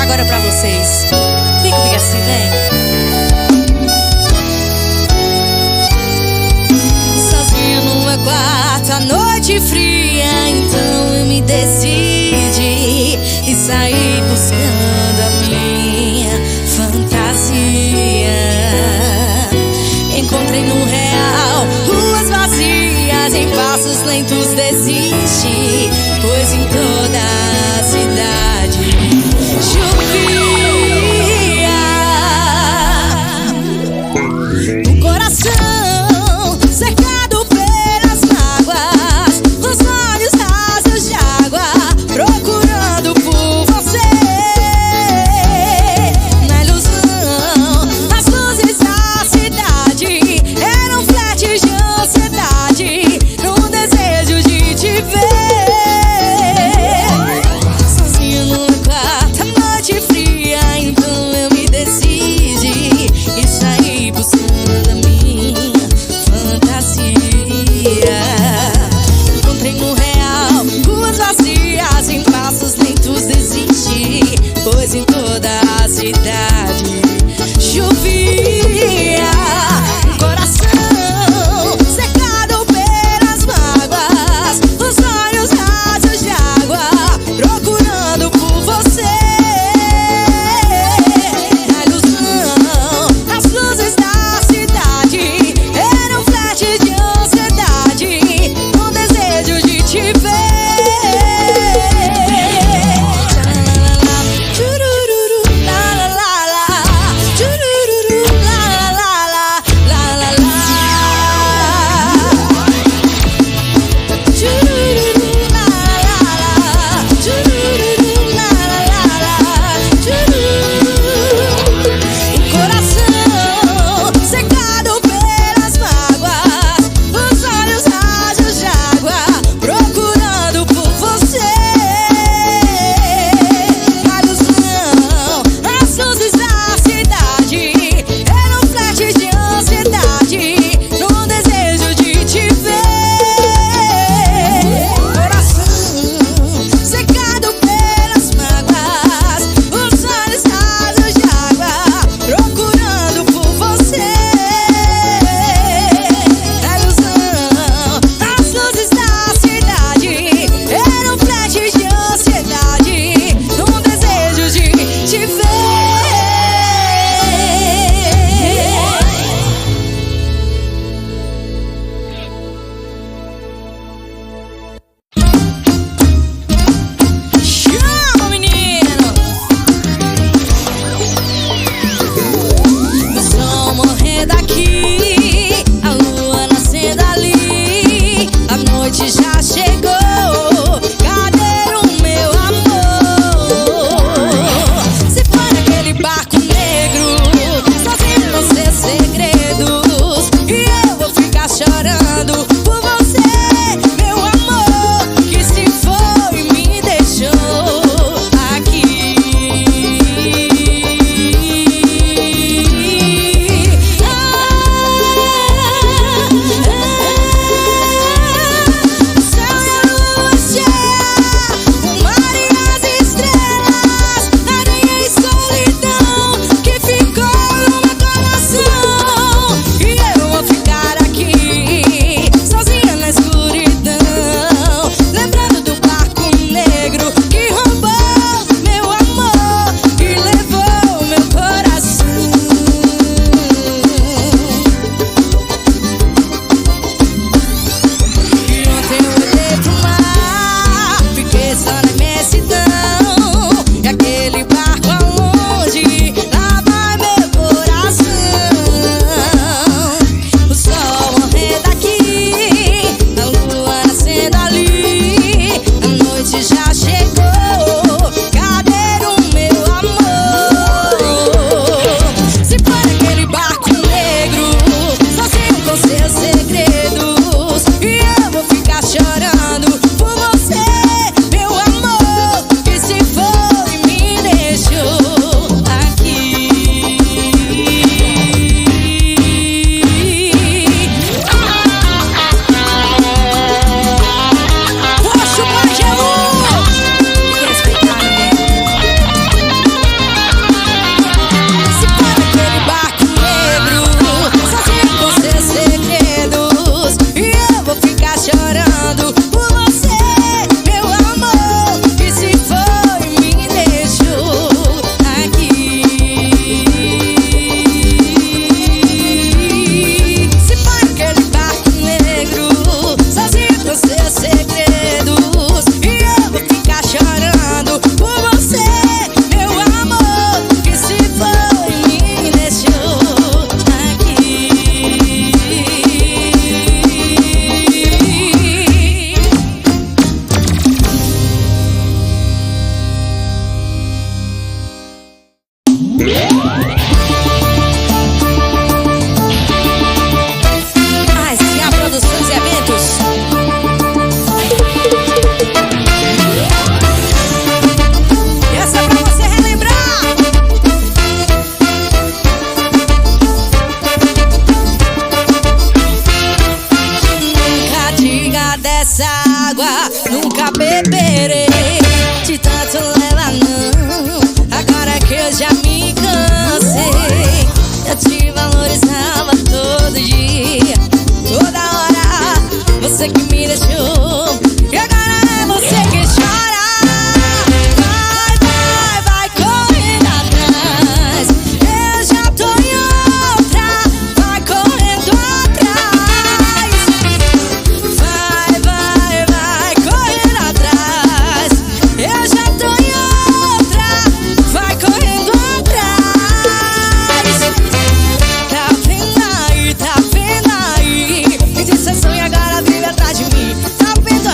agora pra vocês. Vem comigo assim, vem. Sozinha no meu quarto, a noite fria, então eu me decidi e saí buscando a minha fantasia. Encontrei no real ruas vazias, em passos lentos desisti, pois em toda a cidade chovia. O coração cercado pelas mágoas, os olhos rasos de água, procurando por você. Na ilusão, as luzes da cidade eram fletes de ansiedade, num desejo de te ver. Sozinho no quarto, a noite fria, essa água nunca beberei. De tanto levar não, agora que eu já me cansei. Eu te valorizava todo dia, toda hora. Você que me deixou, e agora é você que chora. Vai, vai, vai correndo atrás, eu já tô em outra. Vai correndo atrás. Vai, vai, vai correndo atrás, eu já tô em outra. Vai correndo atrás. Tá vendo aí, indiscreção e agora vive atrás de mim. Tá vendo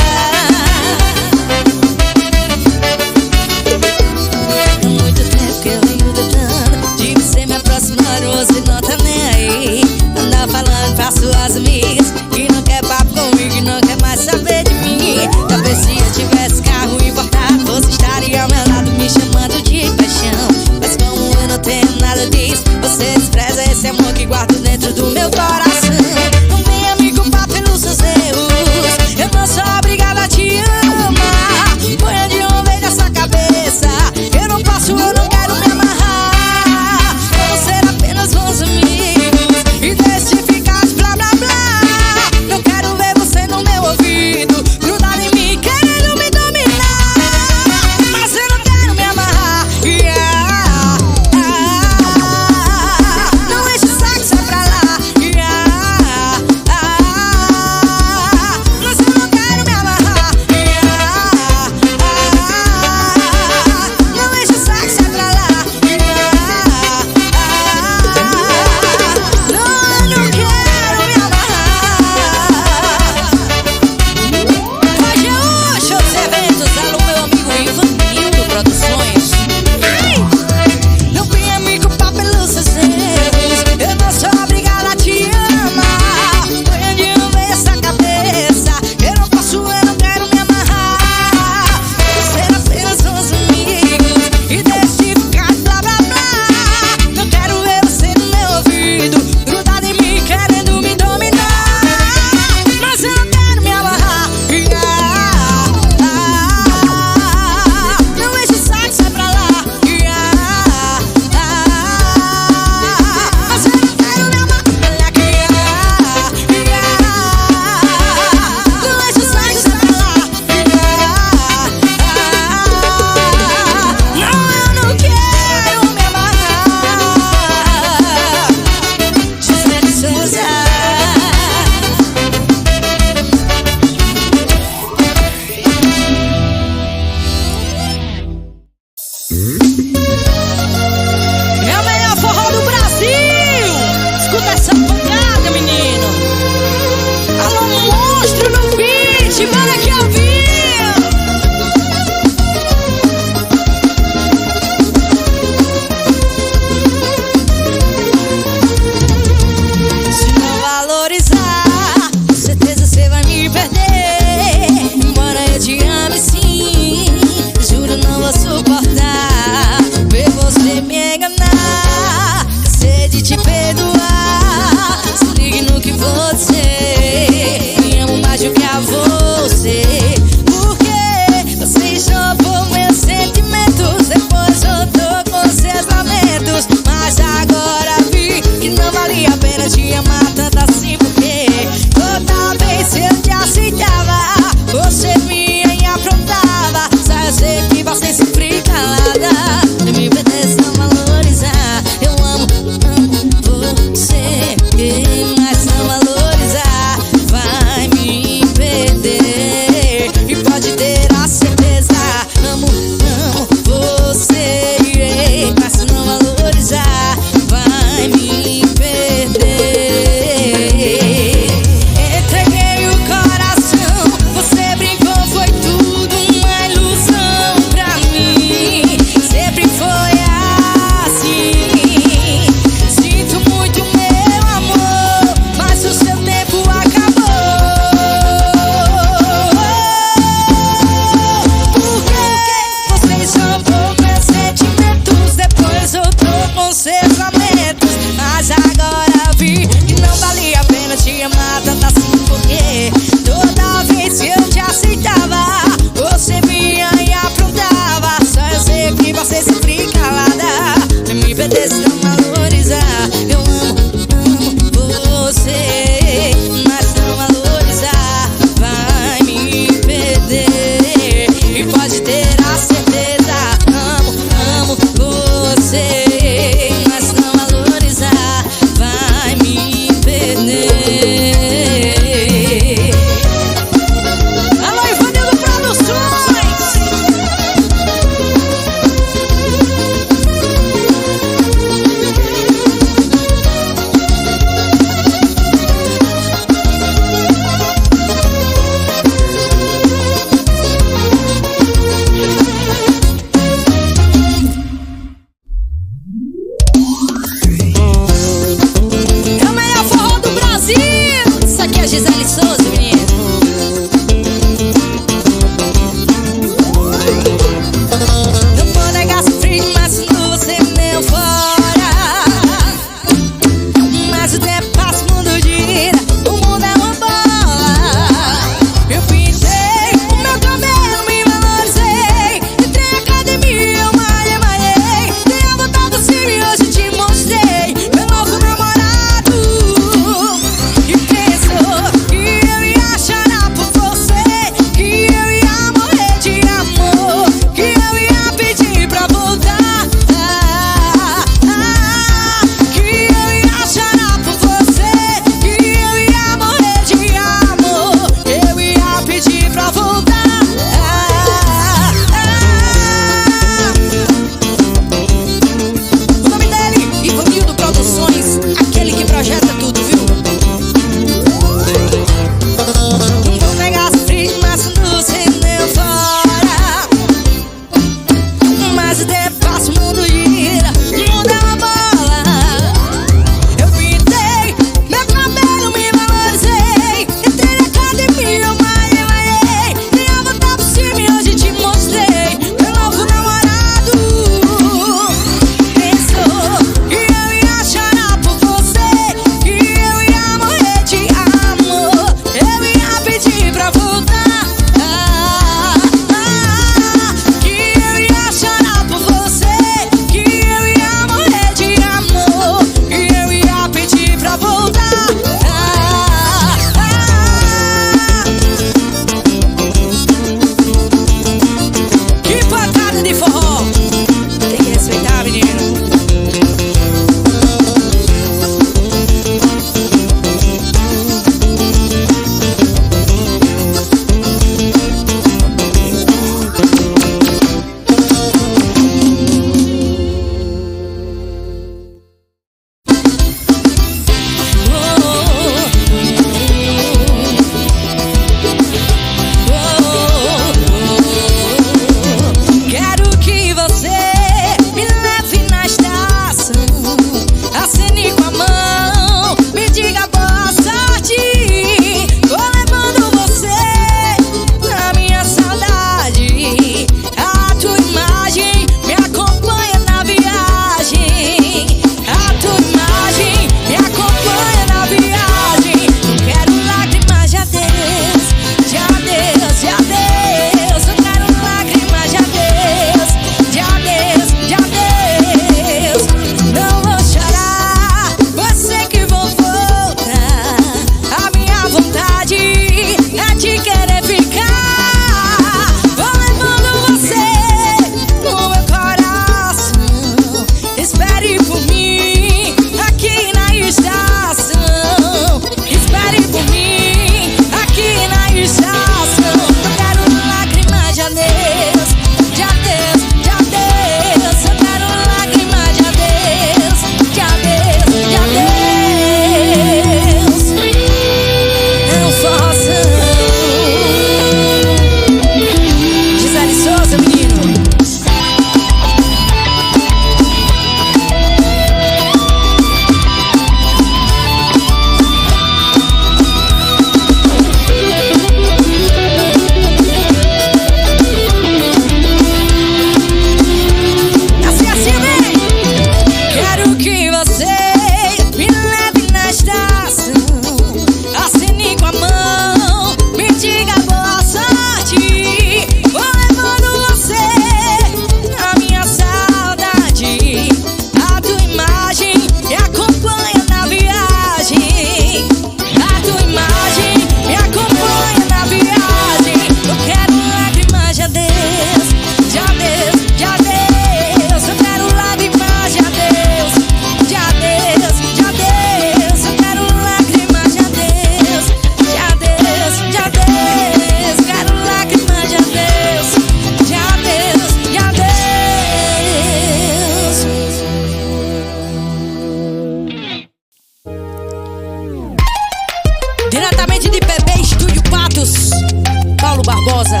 Souza.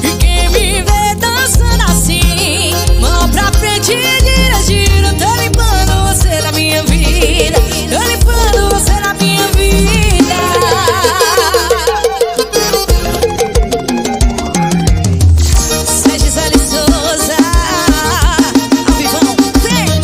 E quem me vê dançando assim, mão pra frente, gira, gira. Tô limpando você da minha vida, tô limpando você da minha vida. Gisele Souza, ao vivão, vem.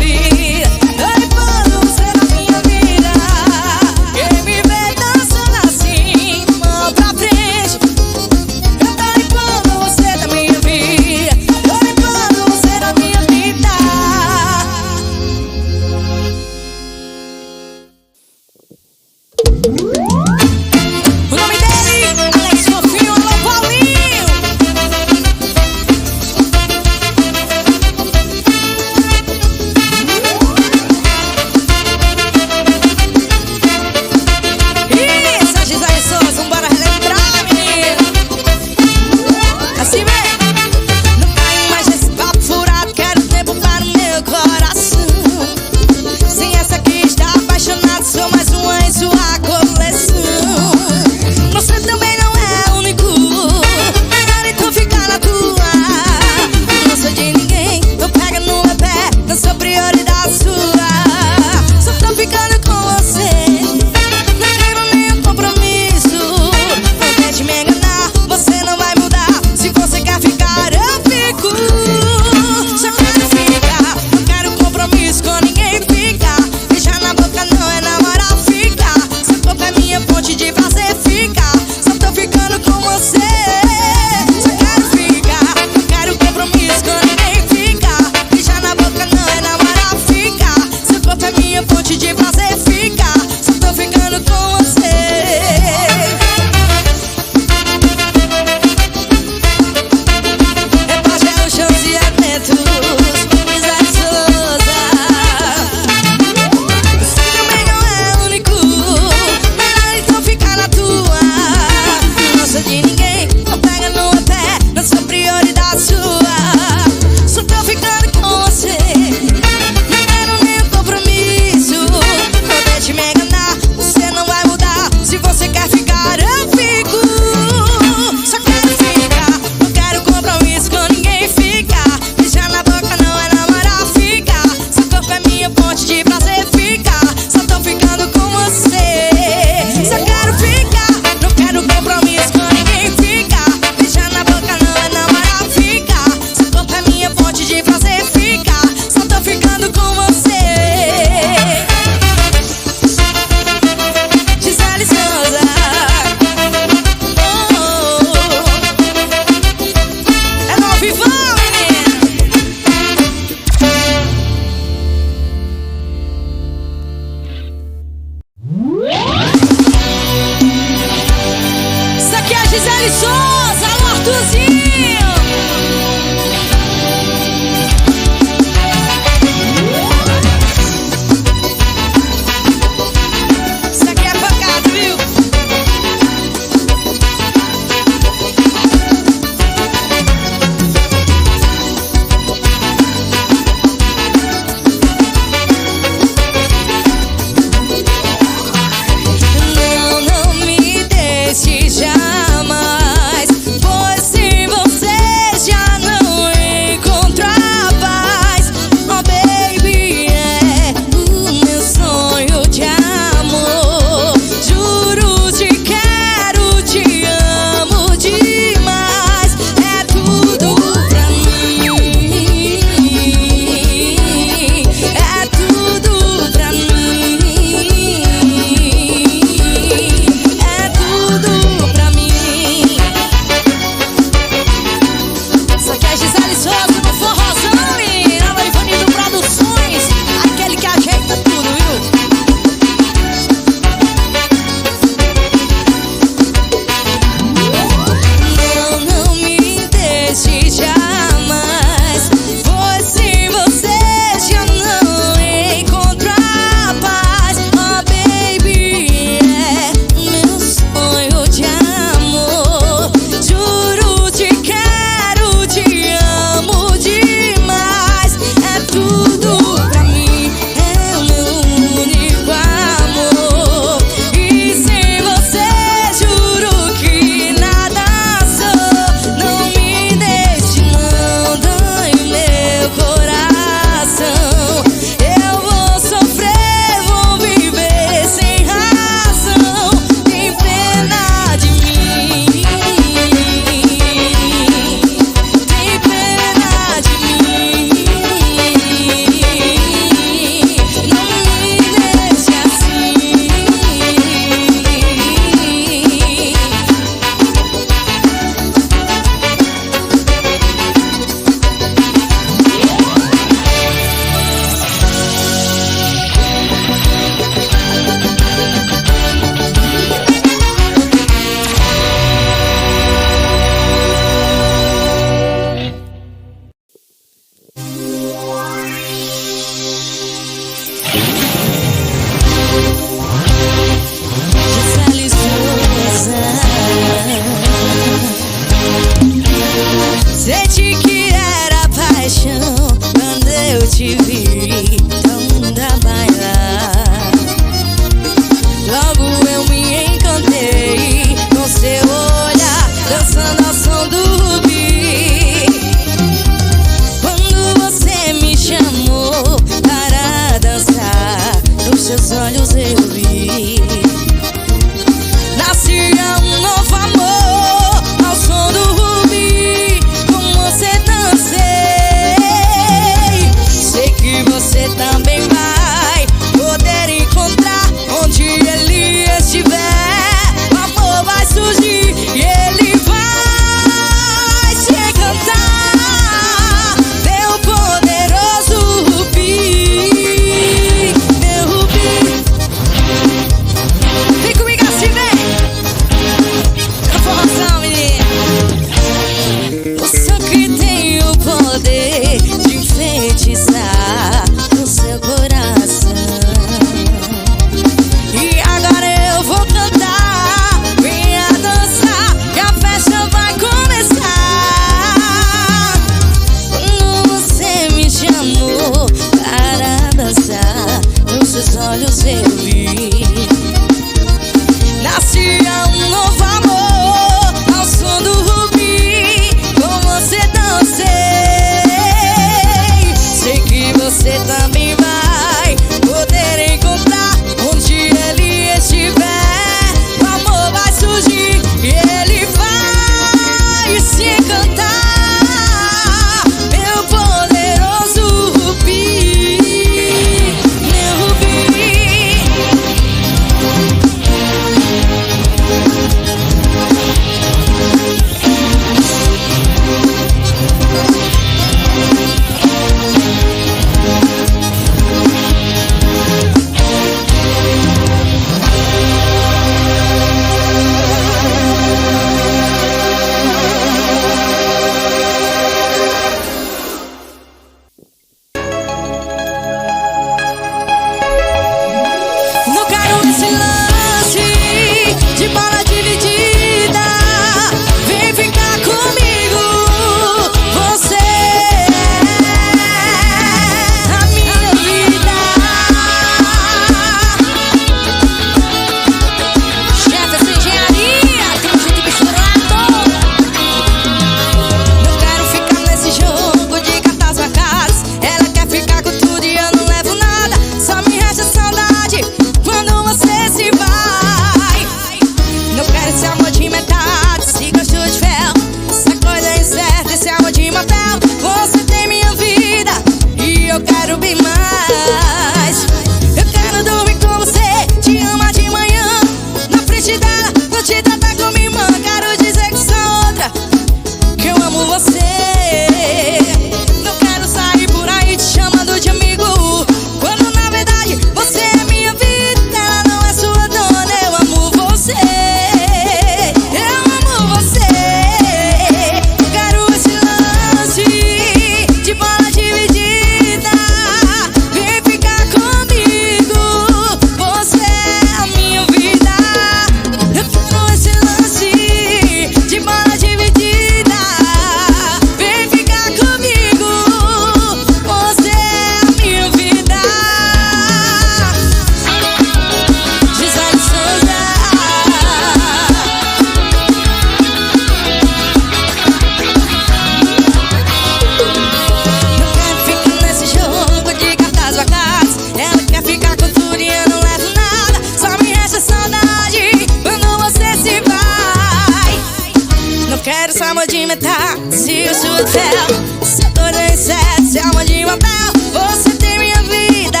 Se eu sou fel, se eu tô de inseto, se é alma de papel, você tem minha vida.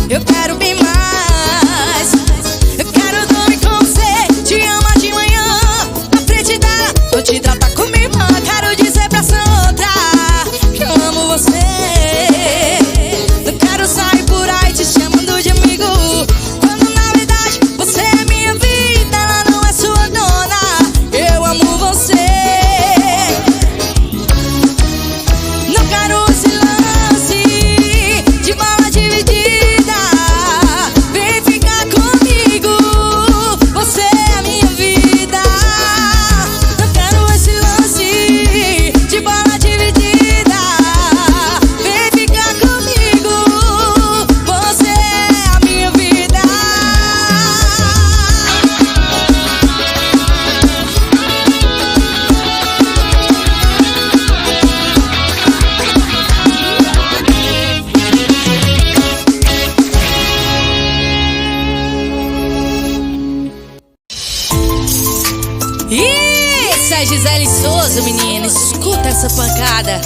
Eu quero bem mais. Eu quero dormir com você, te amar de manhã, na frente dela, vou te tratar como irmã. Quero dizer pra essa outra que eu amo você. Não quero sair por aí te chamando de amigo, quando na verdade você é minha vida, ela não é sua dona. Eu amo você. Não quero esse lance de bala dividida. Vem ficar comigo, você é a minha vida. Não quero esse lance de bala dividida. Vem ficar comigo, você é a minha vida. Isso é Gisele Souza, menina. Escuta essa pancada.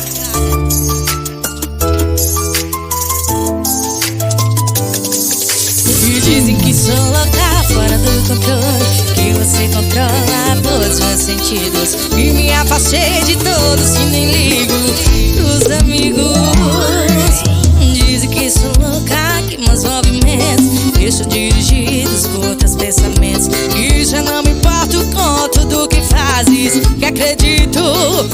E dizem que sou louca, fora do controle, que você controla todos os meus sentidos. E me afastei de todos e nem ligo pros amigos. Dizem que sou louca, que meus movimentos deixam dirigidos por outros pensamentos. E já não me importo com tudo que fazes, que acredito,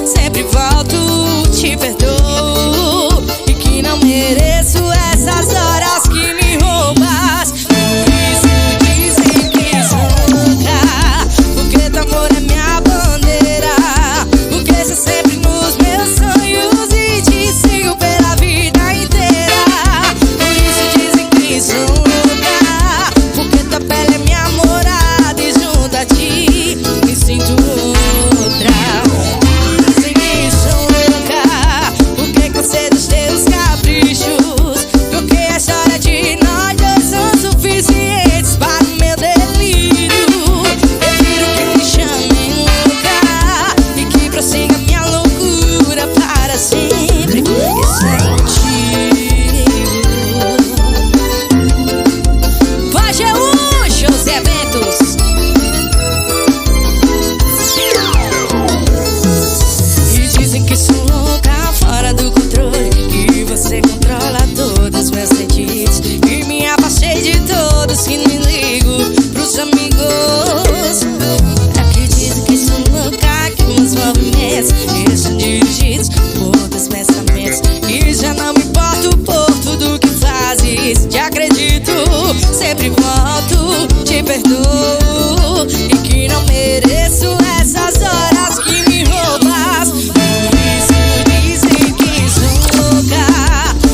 sempre volto, te perdoo. E que não mereço essas horas que me roubas. Por isso dizem que sou louca, porque teu amor é minha bandeira, porque você sempre nos meus sonhos e te sigo pela vida inteira. Por isso dizem que sou louca, porque tua pele é minha morada e junto a ti me sinto outra. Dizem que sou louca, porque concedo os teus caprichos, porque a história de nós dois são suficientes para o meu delírio. Prefiro que me chamem louca e que prossiga minha loucura para sempre. Estar contigo. Pajeú, shows e eventos. E dizem que sou louca, fora do controle, que você controla todos os meus sentidos. E me afastei de todos que nem ligo pros amigos. Acredito que sou louca, que meus movimentos estão dirigidos por outros pensamentos. E já não me importo por tudo que fazes, te acredito, sempre volto, te perdoo. E que não mereço essas horas que me roubas. Por isso dizem que sou louca,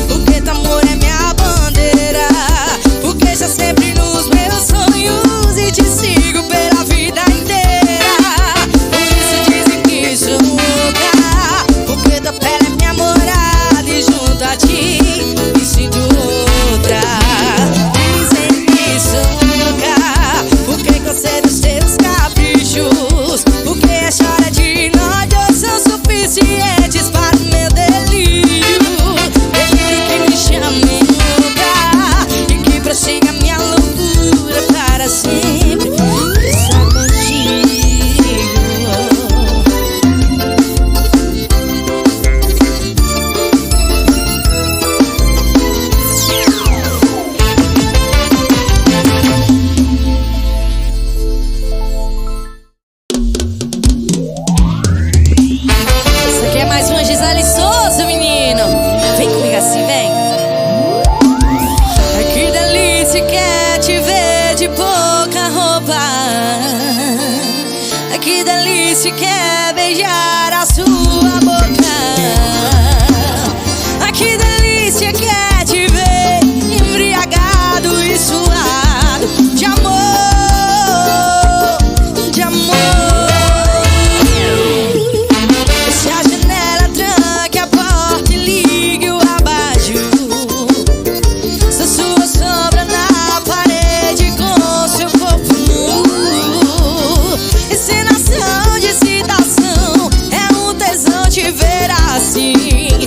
porque teu amor é minha bandeira, porque já sempre nos meus sonhos e te sigo pela vida inteira. Por isso dizem que sou louca, assim.